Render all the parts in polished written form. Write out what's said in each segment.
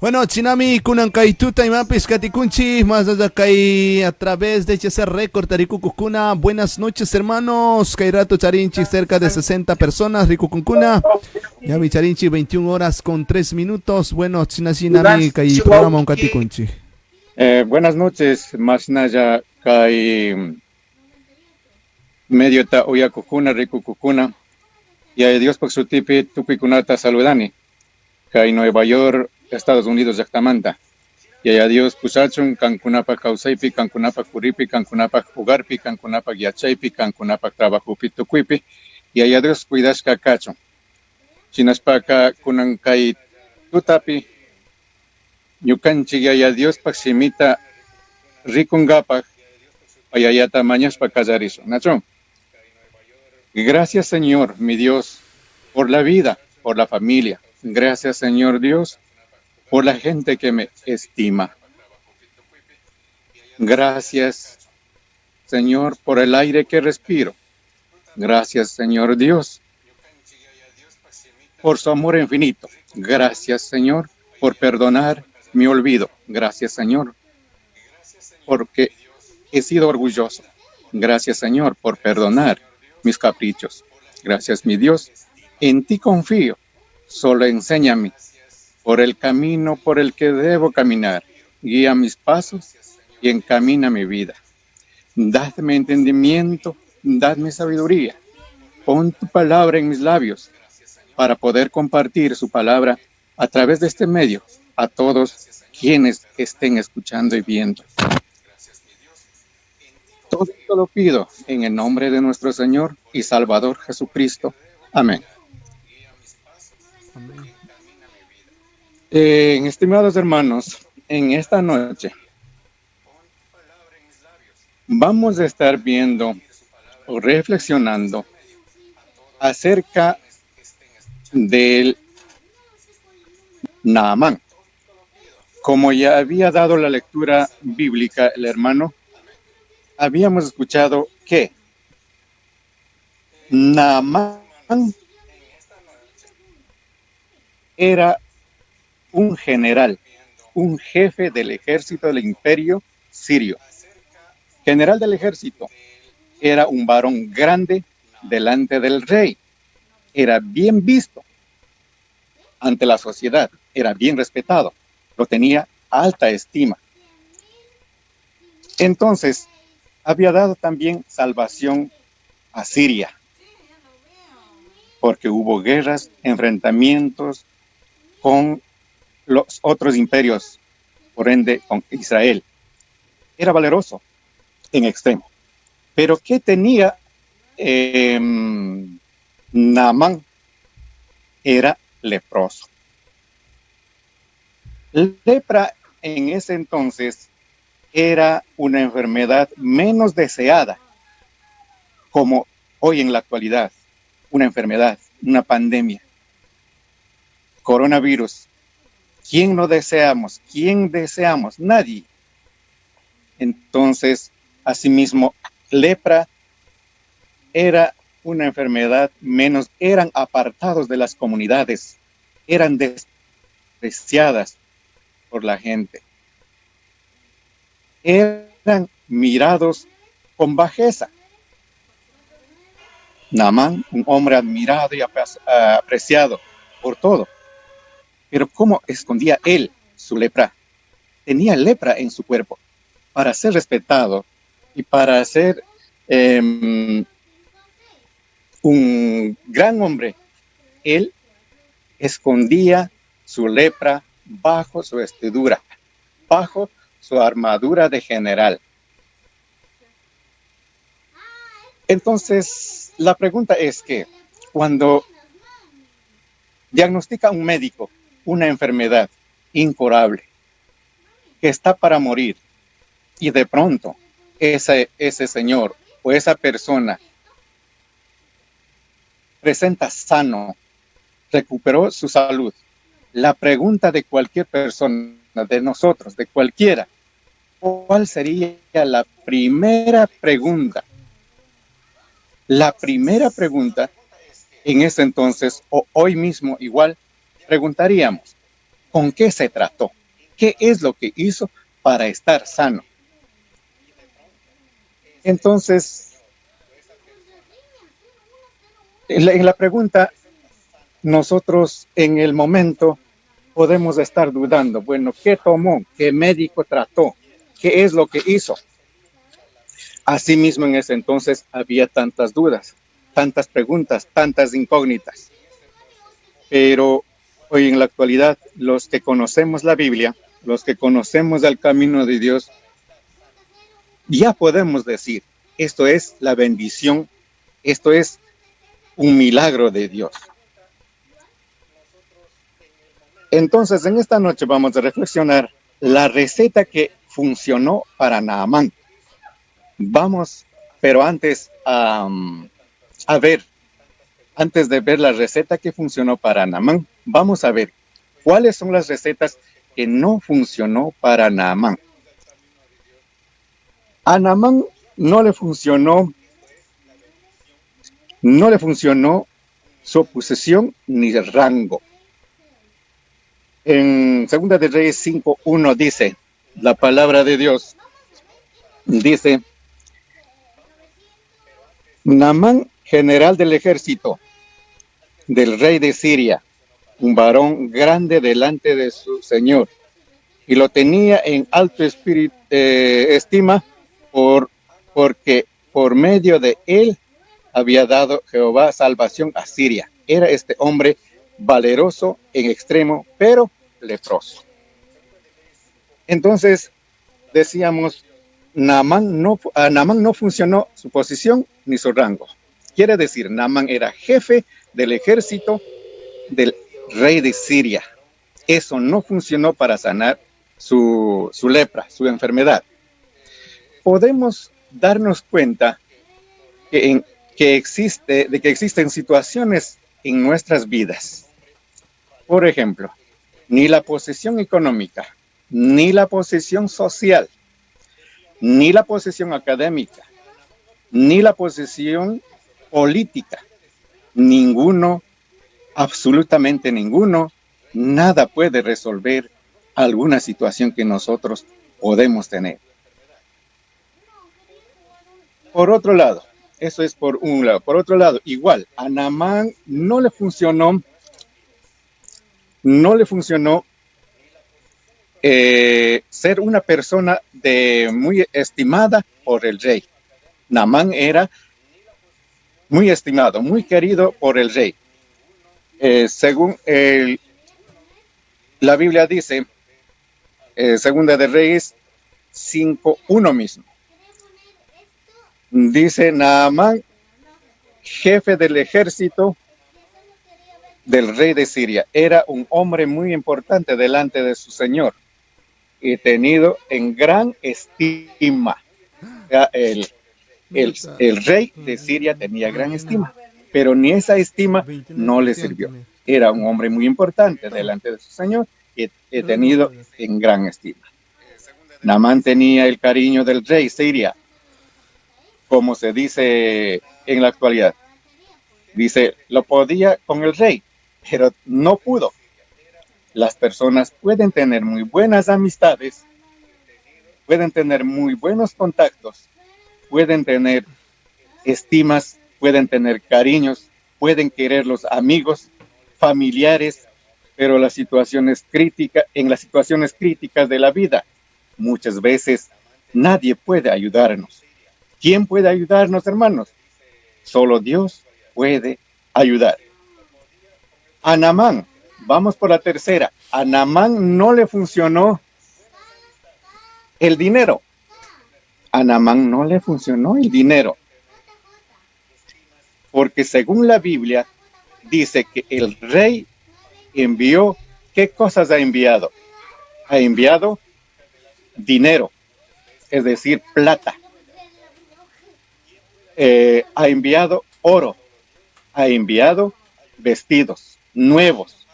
Bueno, Chinami, Kunan Kaituta y Mapis Katikunchi, más allá que a través de HC Record, Tarikukunkuna. Buenas noches, hermanos. Kairato Charinchi, cerca de 60 personas, Rikukunkuna. Ya mi Charinchi, 21 horas con 3 minutos. Bueno, Chinami, Kai programa un Katikunchi. Buenas noches, Masnaya Kai medio ta uyakukuna, rikukukuna. Y a Dios por su tipi, tupikunata saludani. Kai Nueva York, Estados Unidos, Yactamanta. Y a Dios pusachun, cankunapa causaipi, cankunapa curipi, cankunapa jugarpi, cankunapa guiachaipi, cankunapa trabajupi tucuipi. Y a Dios cuidas cacacho. Chinaspaca kunan kai tutapi. Ñukanchik yaya Dios paksimita rikungapak ayayata mañaspa kallariso. Nacho. Gracias, Señor, mi Dios, por la vida, por la familia. Gracias, Señor Dios, por la gente que me estima. Gracias, Señor, por el aire que respiro. Gracias, Señor Dios, por su amor infinito. Gracias, Señor, por perdonar mi olvido. Gracias, Señor, porque he sido orgulloso. Gracias, Señor, por perdonar mis caprichos. Gracias, mi Dios, en ti confío. Solo enséñame por el camino por el que debo caminar. Guía mis pasos y encamina mi vida. Dadme entendimiento, dadme sabiduría. Pon tu palabra en mis labios para poder compartir su palabra a través de este medio a todos quienes estén escuchando y viendo. Todo esto lo pido en el nombre de nuestro Señor y Salvador Jesucristo. Amén. Estimados hermanos, en esta noche vamos a estar viendo o reflexionando acerca del Naamán. Como ya había dado la lectura bíblica el hermano, habíamos escuchado que Naamán era un general, un jefe del ejército del imperio sirio. General del ejército, era un varón grande delante del rey, era bien visto ante la sociedad, era bien respetado, lo tenía alta estima. Entonces, había dado también salvación a Siria, porque hubo guerras, enfrentamientos con los otros imperios, por ende con Israel. Era valeroso en extremo. Pero ¿qué tenía Naamán? Era leproso. Lepra en ese entonces era una enfermedad menos deseada, como hoy en la actualidad, una enfermedad, una pandemia, coronavirus. ¿Quién no deseamos? ¿Quién deseamos? Nadie. Entonces, asimismo, lepra era una enfermedad menos, eran apartados de las comunidades, eran despreciadas por la gente, eran mirados con bajeza. Naamán, un hombre admirado y apreciado por todo. Pero ¿cómo escondía él su lepra? Tenía lepra en su cuerpo. Para ser respetado y para ser un gran hombre, él escondía su lepra bajo su vestidura, bajo su armadura de general. Entonces, la pregunta es que cuando diagnostica un médico una enfermedad incurable que está para morir y de pronto ese señor o esa persona presenta sano, recuperó su salud, la pregunta de cualquier persona, de nosotros, de cualquiera, ¿cuál sería la primera pregunta? La primera pregunta en ese entonces o hoy mismo igual preguntaríamos, ¿Con qué se trató? ¿Qué es lo que hizo para estar sano? Entonces, en la pregunta, nosotros en el momento podemos estar dudando, bueno, ¿qué tomó? ¿Qué médico trató? ¿Qué es lo que hizo? Asimismo, en ese entonces había tantas dudas, tantas preguntas, tantas incógnitas. Pero hoy en la actualidad, los que conocemos la Biblia, los que conocemos el camino de Dios, ya podemos decir, esto es la bendición, esto es un milagro de Dios. Entonces, en esta noche vamos a reflexionar la receta que funcionó para Naamán. Vamos, pero antes antes de ver la receta que funcionó para Naamán, vamos a ver cuáles son las recetas que no funcionó para Naamán. A Naamán no le funcionó su posesión ni el rango. En 2 de Reyes 5:1 dice, la palabra de Dios dice, Naamán, general del ejército del rey de Siria, un varón grande delante de su señor, y lo tenía en alto estima porque por medio de él había dado Jehová salvación a Siria. Era este hombre valeroso en extremo, pero leproso. Entonces, decíamos, a Naamán no funcionó su posición ni su rango. Quiere decir, Naamán era jefe del ejército del rey de Siria. Eso no funcionó para sanar su lepra, su enfermedad. Podemos darnos cuenta que existen situaciones en nuestras vidas. Por ejemplo, ni la posición económica, ni la posición social, ni la posición académica, ni la posición política, ninguno, absolutamente ninguno, nada puede resolver alguna situación que nosotros podemos tener. Por otro lado, eso es por un lado. Por otro lado, igual, a Naamán no le funcionó ser una persona muy estimada por el rey. Naamán era muy estimado, muy querido por el rey. Según la Biblia dice, Segunda de Reyes 5:1 mismo. Dice Naamán, jefe del ejército del rey de Siria, era un hombre muy importante delante de su señor y tenido en gran estima. El rey de Siria tenía gran estima, pero ni esa estima no le sirvió. Era un hombre muy importante delante de su señor y tenido en gran estima. Naamán tenía el cariño del rey Siria, como se dice en la actualidad. Dice, lo podía con el rey, pero no pudo. Las personas pueden tener muy buenas amistades, pueden tener muy buenos contactos, pueden tener estimas, pueden tener cariños, pueden querer los amigos, familiares, pero en las situaciones críticas de la vida, muchas veces nadie puede ayudarnos. ¿Quién puede ayudarnos, hermanos? Solo Dios puede ayudar. A Naamán, vamos por la tercera. A Naamán no le funcionó el dinero. A Naamán no le funcionó el dinero. Porque según la Biblia, dice que el rey envió, ¿qué cosas ha enviado? Ha enviado dinero, es decir, plata. Ha enviado oro, ha enviado vestidos nuevos,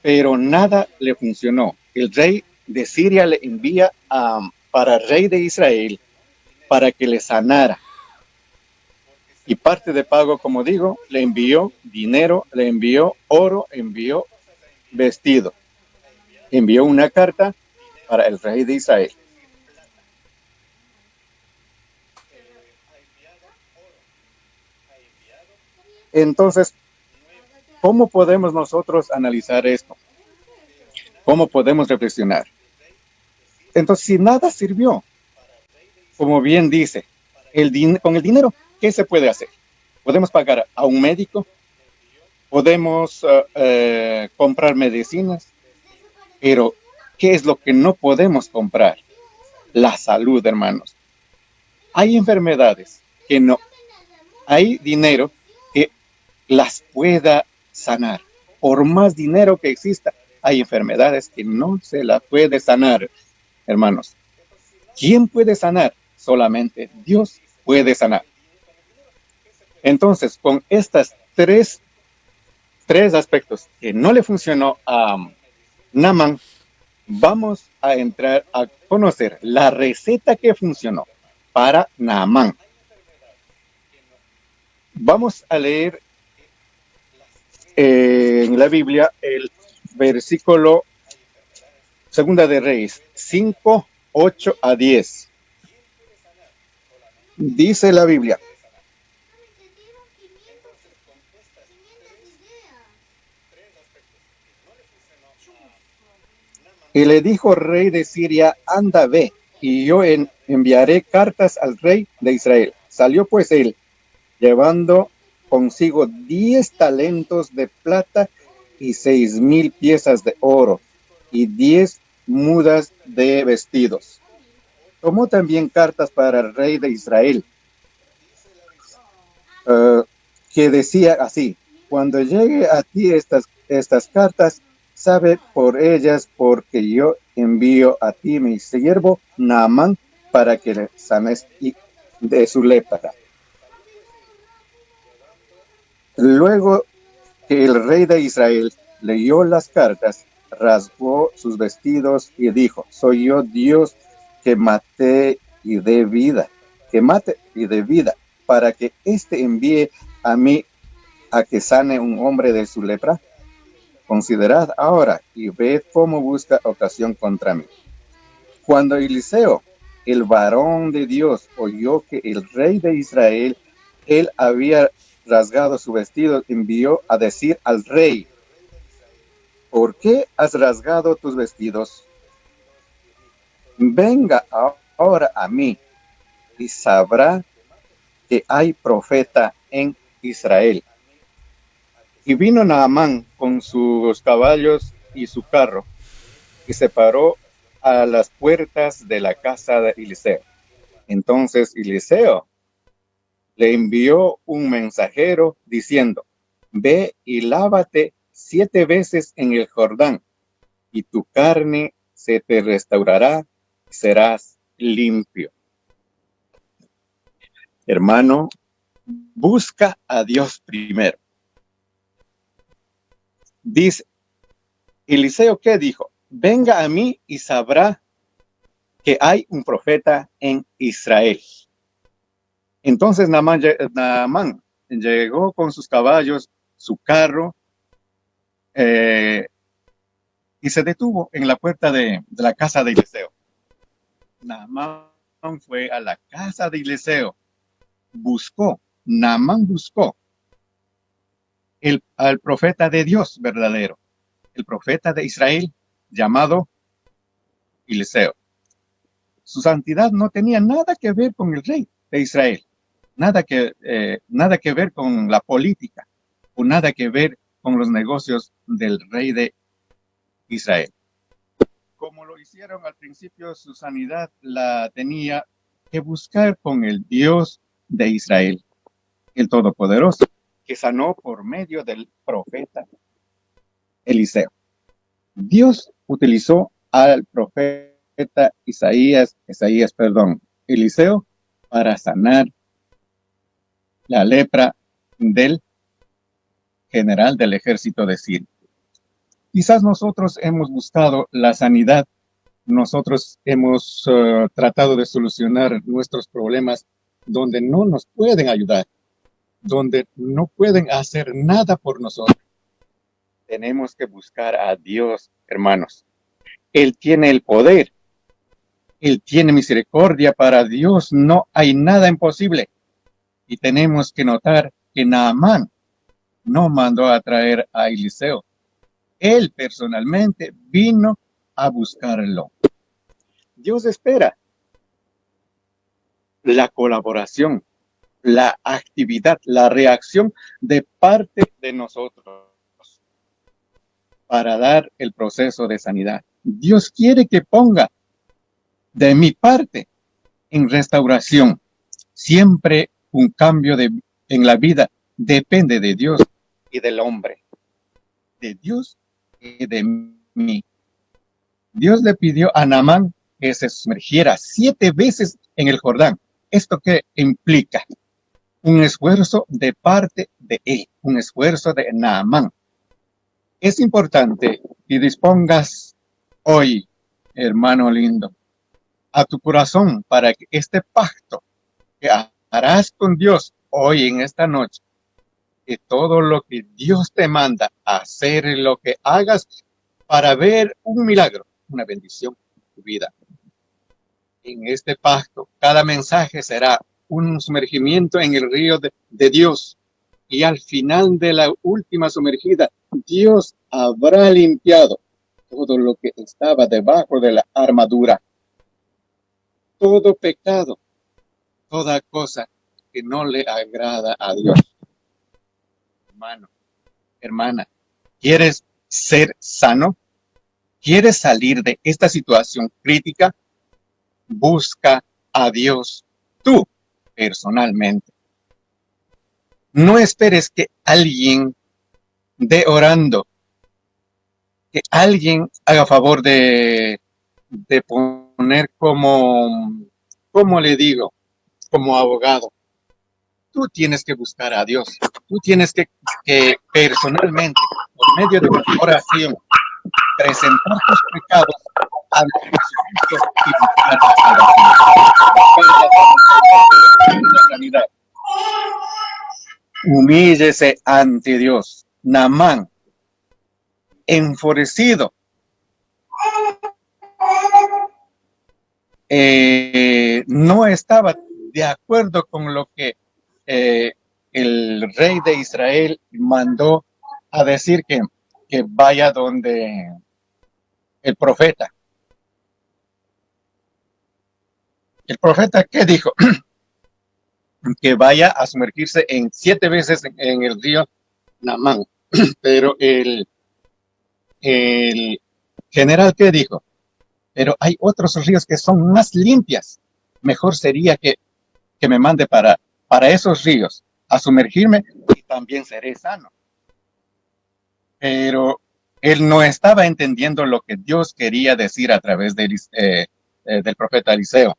pero nada le funcionó. El rey de Siria le envía para el rey de Israel para que le sanara, Y parte de pago, como digo, le envió dinero, le envió oro, envió vestido. Envió una carta para el rey de Israel. Entonces, ¿cómo podemos nosotros analizar esto? ¿Cómo podemos reflexionar? Entonces, si nada sirvió, como bien dice, con el dinero, ¿qué se puede hacer? Podemos pagar a un médico, podemos comprar medicinas, pero ¿qué es lo que no podemos comprar? La salud, hermanos. Hay enfermedades que no, hay dinero que las pueda sanar. Por más dinero que exista, hay enfermedades que no se las puede sanar, hermanos. ¿Quién puede sanar? Solamente Dios puede sanar. Entonces, con estas tres aspectos que no le funcionó a Naamán, vamos a entrar a conocer la receta que funcionó para Naamán. Vamos a leer en la Biblia el versículo 2 de Reyes 5, 8 a 10. Dice la Biblia: y le dijo el rey de Siria: anda, ve, y yo enviaré cartas al rey de Israel. Salió pues él, llevando consigo 10 talentos de plata y 6,000 piezas de oro y 10 mudas de vestidos. Tomó también cartas para el rey de Israel, que decía así: cuando llegue a ti estas cartas, sabe por ellas, porque yo envío a ti mi siervo Naamán para que le sanes de su lepra. Luego que el rey de Israel leyó las cartas, rasgó sus vestidos y dijo: soy yo Dios que mate y dé vida, para que éste envíe a mí a que sane un hombre de su lepra. Considerad ahora y ved cómo busca ocasión contra mí. Cuando Eliseo, el varón de Dios, oyó que el rey de Israel, él había rasgado su vestido, envió a decir al rey: ¿por qué has rasgado tus vestidos? Venga ahora a mí y sabrá que hay profeta en Israel. Y vino Naamán con sus caballos y su carro, y se paró a las puertas de la casa de Eliseo. Entonces Eliseo le envió un mensajero diciendo: ve y lávate 7 veces en el Jordán, y tu carne se te restaurará y serás limpio. Hermano, busca a Dios primero. Dice Eliseo, ¿qué dijo? Venga a mí y sabrá que hay un profeta en Israel. Entonces Naamán llegó con sus caballos, su carro, y se detuvo en la puerta de la casa de Eliseo. Naamán fue a la casa de Eliseo, Naamán buscó al profeta de Dios verdadero, el profeta de Israel, llamado Eliseo. Su santidad no tenía nada que ver con el rey de Israel, nada que ver con la política, o nada que ver con los negocios del rey de Israel. Como lo hicieron al principio, su sanidad la tenía que buscar con el Dios de Israel, el Todopoderoso, que sanó por medio del profeta Eliseo. Dios utilizó al profeta Eliseo, para sanar la lepra del general del ejército de Siria. Quizás nosotros hemos buscado la sanidad, nosotros hemos tratado de solucionar nuestros problemas donde no nos pueden ayudar. donde no pueden hacer nada por nosotros. Tenemos que buscar a Dios, hermanos. Él tiene el poder. Él tiene misericordia. Para Dios no hay nada imposible. Y tenemos que notar que Naamán no mandó a traer a Eliseo. Él personalmente vino a buscarlo. Dios espera la colaboración, la actividad, la reacción de parte de nosotros para dar el proceso de sanidad. Dios quiere que ponga de mi parte en restauración. Siempre un cambio en la vida depende de Dios y del hombre, de Dios y de mí. Dios le pidió a Naamán que se sumergiera 7 veces en el Jordán. ¿Esto qué implica? Un esfuerzo de parte de él, un esfuerzo de Naamán. Es importante que dispongas hoy, hermano lindo, a tu corazón para que este pacto que harás con Dios hoy en esta noche, que todo lo que Dios te manda hacer, lo que hagas para ver un milagro, una bendición en tu vida. En este pacto, cada mensaje será un sumergimiento en el río de Dios. Y al final de la última sumergida, Dios habrá limpiado todo lo que estaba debajo de la armadura. Todo pecado, toda cosa que no le agrada a Dios. Hermano, hermana, ¿quieres ser sano? ¿Quieres salir de esta situación crítica? Busca a Dios tú personalmente. No esperes que alguien dé orando, que alguien haga favor de poner como le digo, como abogado. Tú tienes que buscar a Dios. Tú tienes que personalmente, por medio de una oración, presentar tus pecados ante Jesucristo y buscar la sanidad. Humíllese ante Dios. Naamán, enfurecido, no estaba de acuerdo con lo que el rey de Israel mandó a decir que vaya donde el profeta. ¿El profeta qué dijo? Que vaya a sumergirse 7 veces en el río Naamán. Pero el general, ¿qué dijo? Pero hay otros ríos que son más limpias. Mejor sería que me mande para esos ríos a sumergirme y también seré sano. Pero él no estaba entendiendo lo que Dios quería decir a través del profeta Eliseo.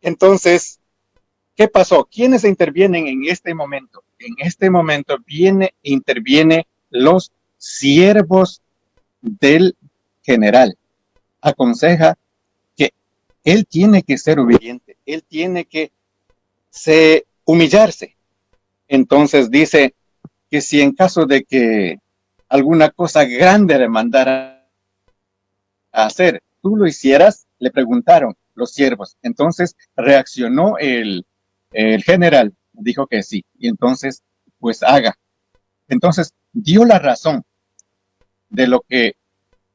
Entonces, ¿qué pasó? ¿Quiénes intervienen en este momento? En este momento interviene los siervos del general. Aconseja que él tiene que ser obediente, él tiene que humillarse. Entonces dice que si en caso de que alguna cosa grande le mandara a hacer, tú lo hicieras, le preguntaron los siervos. Entonces reaccionó el general, dijo que sí, y entonces pues haga. Entonces dio la razón de lo que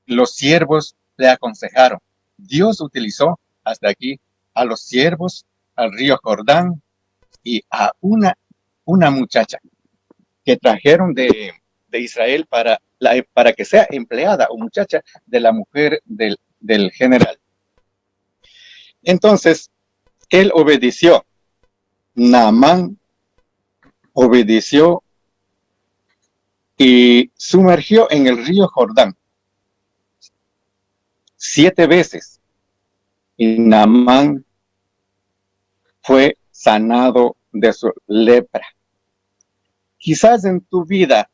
los siervos le aconsejaron. Dios utilizó hasta aquí a los siervos, al río Jordán y a una muchacha que trajeron de Israel para que sea empleada o muchacha de la mujer del general. Entonces, él obedeció. Naamán obedeció y sumergió en el río Jordán 7 veces. Y Naamán fue sanado de su lepra. Quizás en tu vida,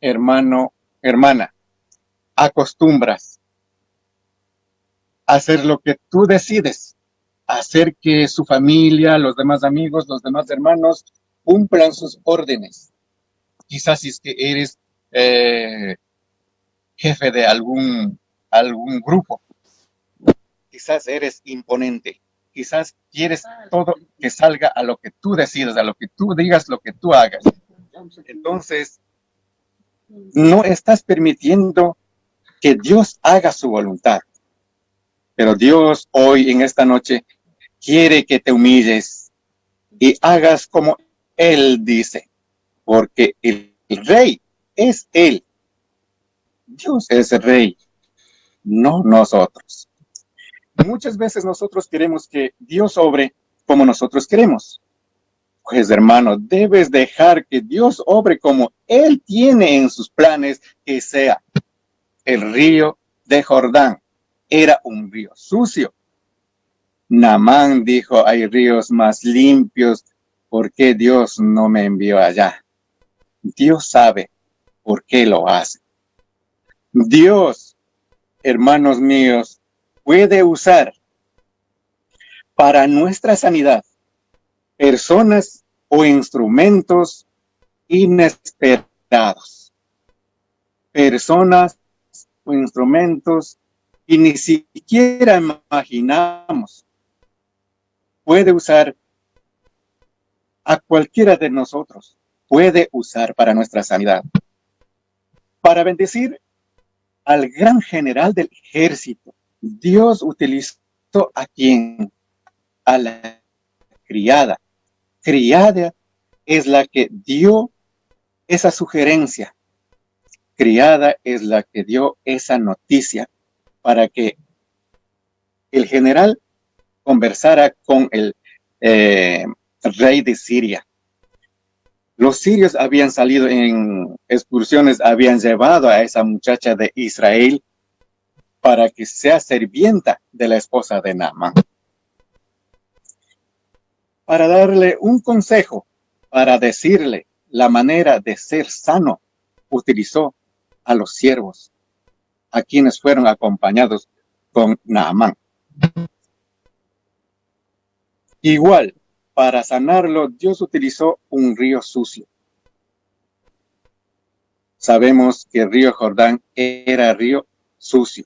hermano, hermana, acostumbras a hacer lo que tú decides. hacer que su familia, los demás amigos, los demás hermanos cumplan sus órdenes. Quizás si es que eres jefe de algún grupo, quizás eres imponente, quizás quieres todo que salga a lo que tú decidas, a lo que tú digas, lo que tú hagas. Entonces, no estás permitiendo que Dios haga su voluntad. Pero Dios hoy, en esta noche, quiere que te humilles y hagas como Él dice, porque el rey es Él. Dios es el rey, no nosotros. Muchas veces nosotros queremos que Dios obre como nosotros queremos. Pues hermano, debes dejar que Dios obre como Él tiene en sus planes que sea. El río de Jordán era un río sucio. Naamán dijo, hay ríos más limpios, ¿por qué Dios no me envió allá? Dios sabe por qué lo hace. Dios, hermanos míos, puede usar para nuestra sanidad personas o instrumentos inesperados. Personas o instrumentos que ni siquiera imaginamos. Puede usar a cualquiera de nosotros. Puede usar para nuestra sanidad. Para bendecir al gran general del ejército, Dios utilizó a quien, a la criada. Criada es la que dio esa sugerencia. Criada es la que dio esa noticia para que el general conversara con el rey de Siria. Los sirios habían salido en excursiones, habían llevado a esa muchacha de Israel para que sea sirvienta de la esposa de Naamán. Para darle un consejo, para decirle la manera de ser sano, utilizó a los siervos, a quienes fueron acompañados con Naamán. Igual, para sanarlo, Dios utilizó un río sucio. Sabemos que el río Jordán era río sucio.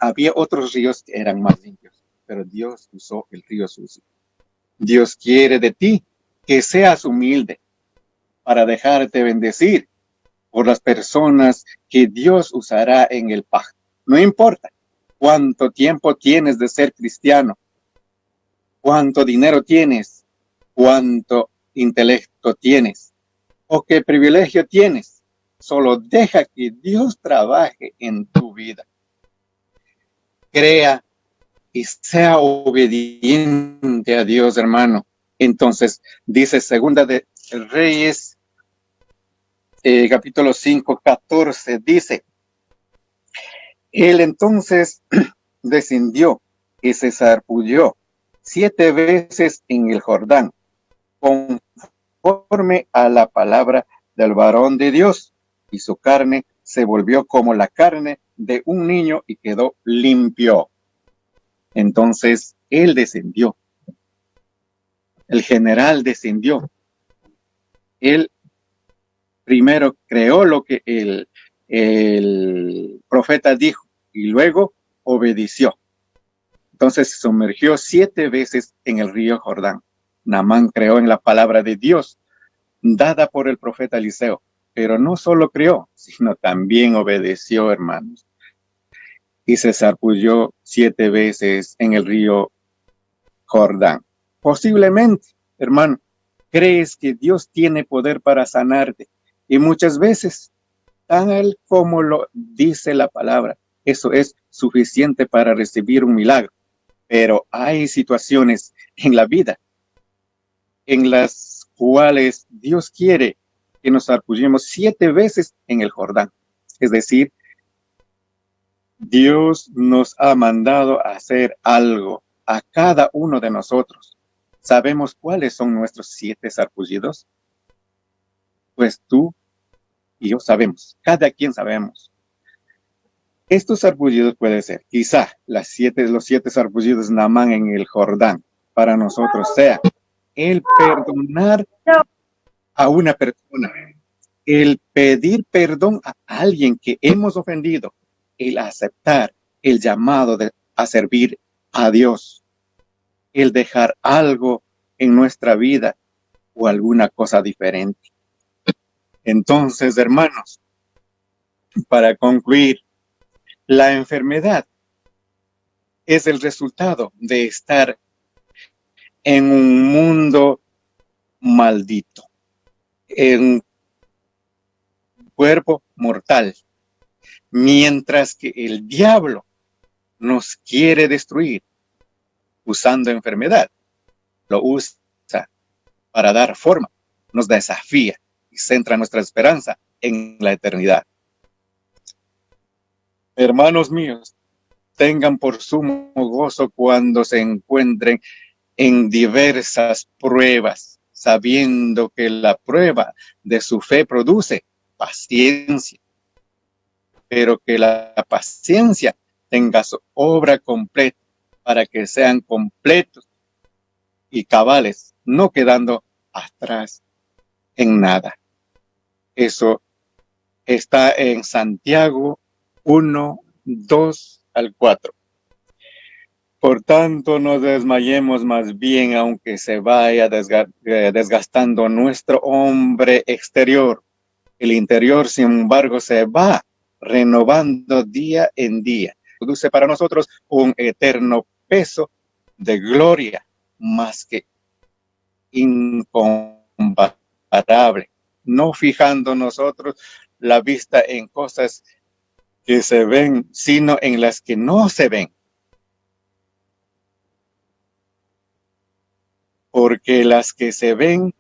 Había otros ríos que eran más limpios, pero Dios usó el río sucio. Dios quiere de ti que seas humilde para dejarte bendecir por las personas que Dios usará en el pacto. No importa cuánto tiempo tienes de ser cristiano, cuánto dinero tienes, cuánto intelecto tienes o qué privilegio tienes. Solo deja que Dios trabaje en tu vida. Crea y sea obediente a Dios, hermano. Entonces, dice Segunda de Reyes, capítulo 5, 14, dice, él entonces descendió y se zarpulló 7 veces en el Jordán, conforme a la palabra del varón de Dios, y su carne se volvió como la carne de un niño y quedó limpio. Entonces él descendió. El general descendió. Él primero creó lo que el profeta dijo y luego obedeció. Entonces se sumergió 7 veces en el río Jordán. Naamán creó en la palabra de Dios, dada por el profeta Eliseo. Pero no solo creó, sino también obedeció, hermanos. Y se zarpulló 7 veces en el río Jordán. Posiblemente, hermano, crees que Dios tiene poder para sanarte. Y muchas veces, tal como lo dice la palabra, eso es suficiente para recibir un milagro. Pero hay situaciones en la vida en las cuales Dios quiere que nos zarpullemos 7 veces en el Jordán. Es decir, Dios nos ha mandado a hacer algo a cada uno de nosotros. ¿Sabemos cuáles son nuestros 7 sarpullidos? Pues tú y yo sabemos, cada quien sabemos. Estos sarpullidos pueden ser, quizá los 7 sarpullidos Naamán en el Jordán, para nosotros sea el perdonar a una persona, el pedir perdón a alguien que hemos ofendido, el aceptar el llamado a servir a Dios, el dejar algo en nuestra vida o alguna cosa diferente. Entonces, hermanos, para concluir, la enfermedad es el resultado de estar en un mundo maldito, en un cuerpo mortal, mientras que el diablo nos quiere destruir usando enfermedad, lo usa para dar forma, nos desafía y centra nuestra esperanza en la eternidad. Hermanos míos, tengan por sumo gozo cuando se encuentren en diversas pruebas, sabiendo que la prueba de su fe produce paciencia, pero que la paciencia tenga su obra completa para que sean completos y cabales, no quedando atrás en nada. Eso está en Santiago 1, 2 al 4. Por tanto, no desmayemos, más bien, aunque se vaya desgastando nuestro hombre exterior, el interior, sin embargo, se va renovando día en día. Produce para nosotros un eterno peso de gloria más que incomparable, no fijando nosotros la vista en cosas que se ven, sino en las que no se ven. Porque las que se ven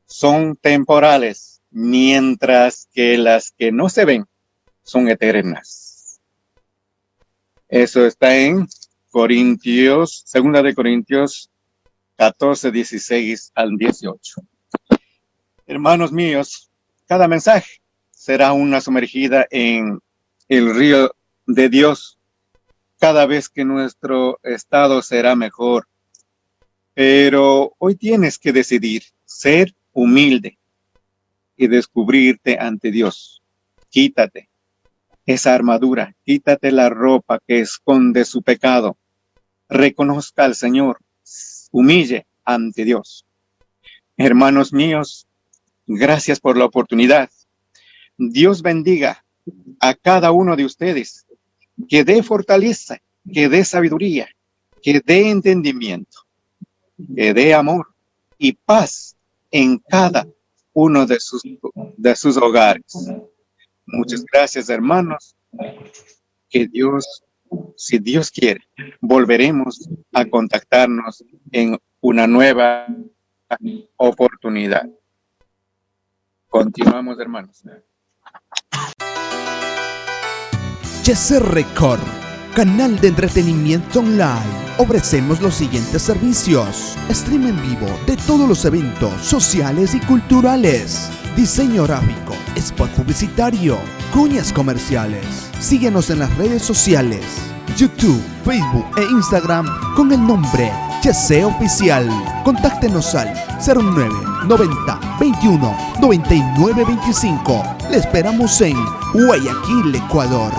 son temporales, mientras que las que no se ven son eternas. Eso está en Corintios, 2 de Corintios 14, 16 al 18. Hermanos míos, cada mensaje será una sumergida en el río de Dios, cada vez que nuestro estado será mejor. Pero hoy tienes que decidir ser humilde y descubrirte ante Dios. Quítate esa armadura, quítate la ropa que esconde su pecado. Reconozca al Señor, humille ante Dios. Hermanos míos, gracias por la oportunidad. Dios bendiga a cada uno de ustedes, que dé fortaleza, que dé sabiduría, que dé entendimiento, que dé amor y paz en cada uno de sus hogares. Muchas gracias, hermanos. Que Dios, si Dios quiere, volveremos a contactarnos en una nueva oportunidad. Continuamos, hermanos. YC Record, canal de entretenimiento online. Ofrecemos los siguientes servicios: stream en vivo de todos los eventos sociales y culturales, diseño gráfico, spot publicitario, cuñas comerciales. Síguenos en las redes sociales, YouTube, Facebook e Instagram con el nombre YC Oficial. Contáctenos al 09 90 21 99 25. Le esperamos en Guayaquil, Ecuador.